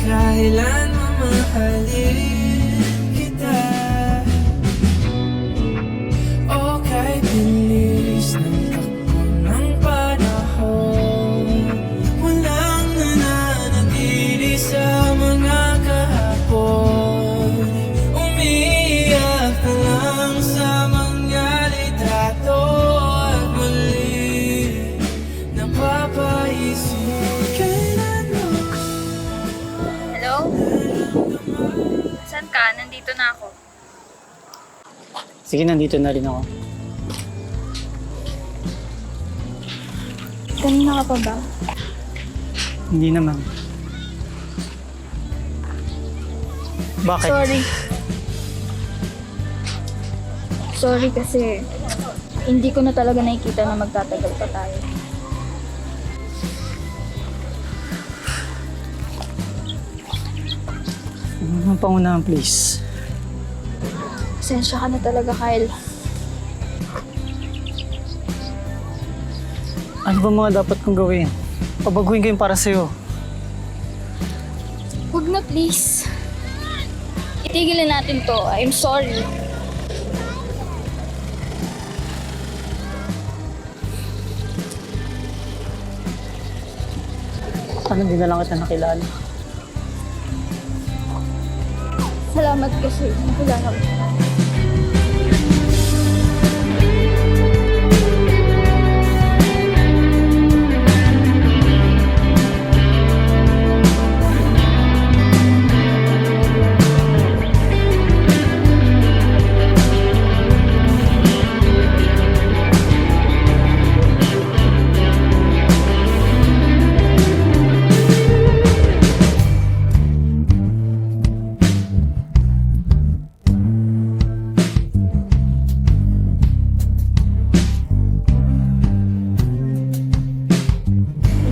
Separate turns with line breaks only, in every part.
Kailan mamahalin kita? O kahit bilis ng takbo ng panahon, walang nananatili sa mga kahapon. Umiiyak na lang sa mga litrato at muli napapaisip kailan mo.
Hello? Saan ka? Nandito na ako.
Sige, nandito na rin ako.
Kanina ka pa ba?
Hindi naman. Bakit?
Sorry kasi hindi ko na talaga nakikita na magtatagal pa tayo.
Ang pangunahan, please.
Pasensya ka na talaga, Kyle.
Ano ba mga dapat kong gawin? Pabaguhin ko yung para sa'yo.
Huwag na, please. Itigilin natin to. I'm sorry.
Ano, di na lang kita nakilala.
Salamat kasi nakilala ko.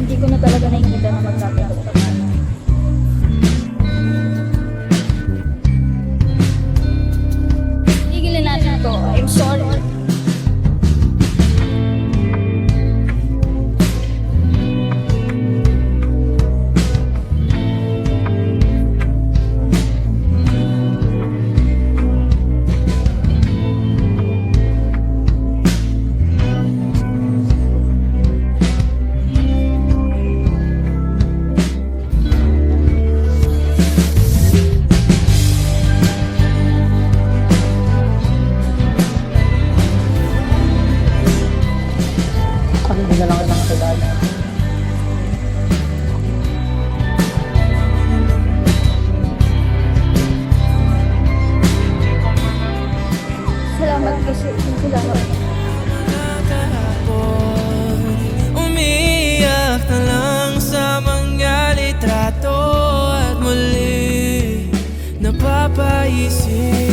Hindi ko na talaga nakikita na magtatagal pa tayo. Itigilin natin to. I'm sorry.
Ano, di na lang kita nakilala.
Salamat kasi nakilala ko.
Kahapon, umiiyak na lang sa mga litrato at muli napapaisip